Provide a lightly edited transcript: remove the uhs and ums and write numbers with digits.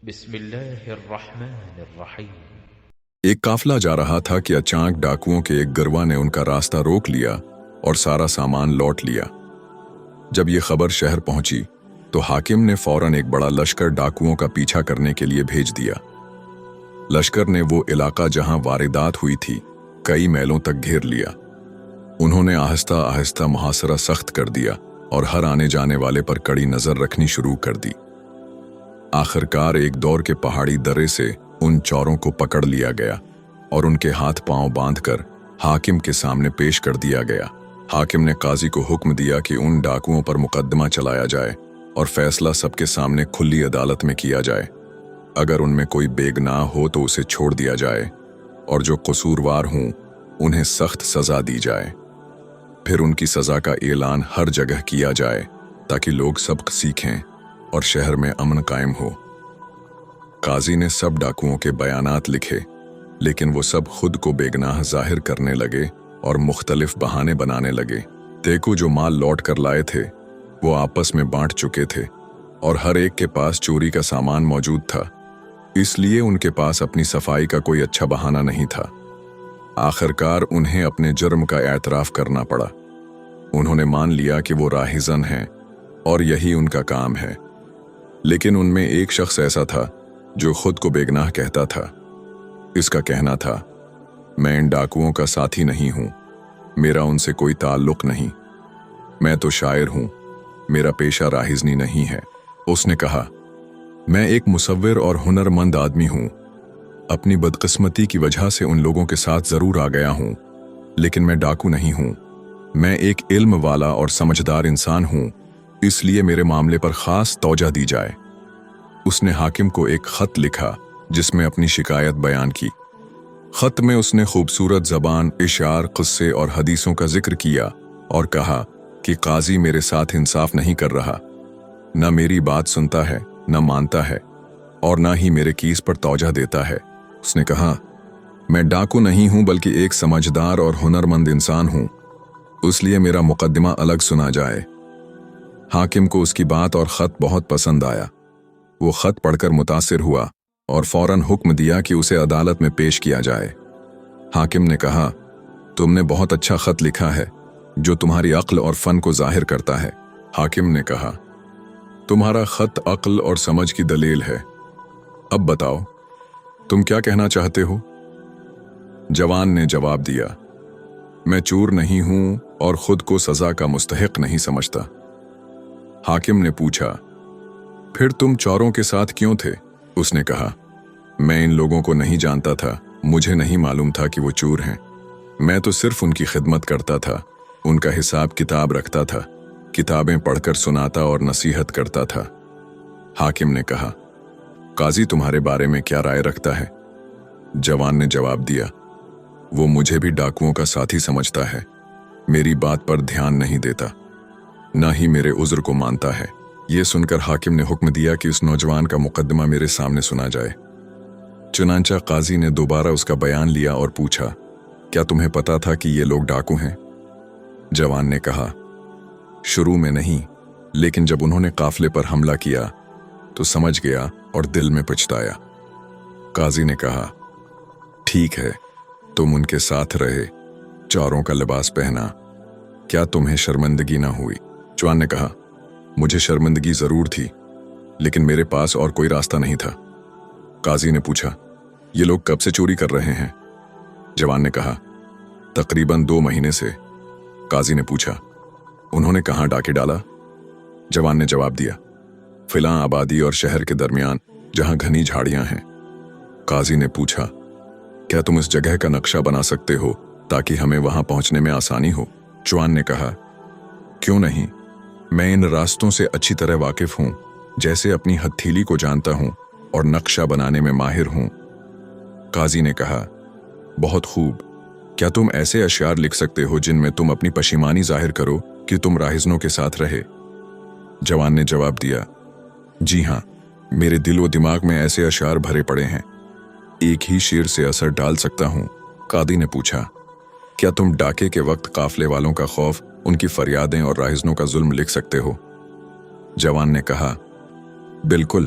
بسم اللہ الرحمن الرحیم۔ ایک قافلہ جا رہا تھا کہ اچانک ڈاکوؤں کے ایک گروہ نے ان کا راستہ روک لیا اور سارا سامان لوٹ لیا۔ جب یہ خبر شہر پہنچی تو حاکم نے فوراً ایک بڑا لشکر ڈاکوؤں کا پیچھا کرنے کے لیے بھیج دیا۔ لشکر نے وہ علاقہ جہاں واردات ہوئی تھی کئی میلوں تک گھیر لیا۔ انہوں نے آہستہ آہستہ محاصرہ سخت کر دیا اور ہر آنے جانے والے پر کڑی نظر رکھنی شروع کر دی۔ آخرکار ایک دور کے پہاڑی درے سے ان چوروں کو پکڑ لیا گیا اور ان کے ہاتھ پاؤں باندھ کر حاکم کے سامنے پیش کر دیا گیا۔ حاکم نے قاضی کو حکم دیا کہ ان ڈاکوؤں پر مقدمہ چلایا جائے اور فیصلہ سب کے سامنے کھلی عدالت میں کیا جائے۔ اگر ان میں کوئی بے گناہ ہو تو اسے چھوڑ دیا جائے اور جو قصوروار ہوں انہیں سخت سزا دی جائے۔ پھر ان کی سزا کا اعلان ہر جگہ کیا جائے تاکہ لوگ سبق سیکھیں اور شہر میں امن قائم ہو۔ قاضی نے سب ڈاکوؤں کے بیانات لکھے، لیکن وہ سب خود کو بے گناہ ظاہر کرنے لگے اور مختلف بہانے بنانے لگے۔ دیکھو جو مال لوٹ کر لائے تھے وہ آپس میں بانٹ چکے تھے اور ہر ایک کے پاس چوری کا سامان موجود تھا، اس لیے ان کے پاس اپنی صفائی کا کوئی اچھا بہانہ نہیں تھا۔ آخرکار انہیں اپنے جرم کا اعتراف کرنا پڑا۔ انہوں نے مان لیا کہ وہ راہزن ہیں اور یہی ان کا کام ہے، لیکن ان میں ایک شخص ایسا تھا جو خود کو بے گناہ کہتا تھا۔ اس کا کہنا تھا، میں ان ڈاکوؤں کا ساتھی نہیں ہوں، میرا ان سے کوئی تعلق نہیں، میں تو شاعر ہوں، میرا پیشہ راہزنی نہیں ہے۔ اس نے کہا، میں ایک مصور اور ہنرمند آدمی ہوں، اپنی بدقسمتی کی وجہ سے ان لوگوں کے ساتھ ضرور آ گیا ہوں، لیکن میں ڈاکو نہیں ہوں، میں ایک علم والا اور سمجھدار انسان ہوں، اس لیے میرے معاملے پر خاص توجہ دی جائے۔ اس نے حاکم کو ایک خط لکھا جس میں اپنی شکایت بیان کی۔ خط میں اس نے خوبصورت زبان، اشعار، قصے اور حدیثوں کا ذکر کیا اور کہا کہ قاضی میرے ساتھ انصاف نہیں کر رہا، نہ میری بات سنتا ہے، نہ مانتا ہے اور نہ ہی میرے کیس پر توجہ دیتا ہے۔ اس نے کہا، میں ڈاکو نہیں ہوں بلکہ ایک سمجھدار اور ہنرمند انسان ہوں، اس لیے میرا مقدمہ الگ سنا جائے۔ حاکم کو اس کی بات اور خط بہت پسند آیا۔ وہ خط پڑھ کر متاثر ہوا اور فوراً حکم دیا کہ اسے عدالت میں پیش کیا جائے۔ حاکم نے کہا، تم نے بہت اچھا خط لکھا ہے جو تمہاری عقل اور فن کو ظاہر کرتا ہے۔ حاکم نے کہا، تمہارا خط عقل اور سمجھ کی دلیل ہے، اب بتاؤ تم کیا کہنا چاہتے ہو؟ جوان نے جواب دیا، میں چور نہیں ہوں اور خود کو سزا کا مستحق نہیں سمجھتا۔ حاکم نے پوچھا، پھر تم چوروں کے ساتھ کیوں تھے؟ اس نے کہا، میں ان لوگوں کو نہیں جانتا تھا، مجھے نہیں معلوم تھا کہ وہ چور ہیں، میں تو صرف ان کی خدمت کرتا تھا، ان کا حساب کتاب رکھتا تھا، کتابیں پڑھ کر سناتا اور نصیحت کرتا تھا۔ حاکم نے کہا، قاضی تمہارے بارے میں کیا رائے رکھتا ہے؟ جوان نے جواب دیا، وہ مجھے بھی ڈاکوؤں کا ساتھی سمجھتا ہے، میری بات پر دھیان نہیں دیتا، نہ ہی میرے عذر کو مانتا ہے۔ یہ سن کر حاکم نے حکم دیا کہ اس نوجوان کا مقدمہ میرے سامنے سنا جائے۔ چنانچہ قاضی نے دوبارہ اس کا بیان لیا اور پوچھا، کیا تمہیں پتا تھا کہ یہ لوگ ڈاکو ہیں؟ جوان نے کہا، شروع میں نہیں، لیکن جب انہوں نے قافلے پر حملہ کیا تو سمجھ گیا اور دل میں پچھتایا۔ قاضی نے کہا، ٹھیک ہے، تم ان کے ساتھ رہے، چوروں کا لباس پہنا، کیا تمہیں شرمندگی نہ ہوئی؟ جوان نے کہا، مجھے شرمندگی ضرور تھی، لیکن میرے پاس اور کوئی راستہ نہیں تھا۔ قاضی نے پوچھا، یہ لوگ کب سے چوری کر رہے ہیں؟ جوان نے کہا، تقریباً 2 مہینے سے۔ قاضی نے پوچھا، انہوں نے کہاں ڈاکے ڈالا؟ جوان نے جواب دیا، فلاں آبادی اور شہر کے درمیان جہاں گھنی جھاڑیاں ہیں۔ قاضی نے پوچھا، کیا تم اس جگہ کا نقشہ بنا سکتے ہو تاکہ ہمیں وہاں پہنچنے میں آسانی ہو؟ جوان نے کہا، کیوں نہیں، میں ان راستوں سے اچھی طرح واقف ہوں، جیسے اپنی ہتھیلی کو جانتا ہوں اور نقشہ بنانے میں ماہر ہوں۔ قاضی نے کہا، بہت خوب، کیا تم ایسے اشعار لکھ سکتے ہو جن میں تم اپنی پشیمانی ظاہر کرو کہ تم راہزنوں کے ساتھ رہے؟ جوان نے جواب دیا، جی ہاں، میرے دل و دماغ میں ایسے اشعار بھرے پڑے ہیں، ایک ہی شعر سے اثر ڈال سکتا ہوں۔ قاضی نے پوچھا، کیا تم ڈاکے کے وقت قافلے والوں کا خوف، ان کی فریادیں اور راہزنوں کا ظلم لکھ سکتے ہو؟ جوان نے کہا، بالکل،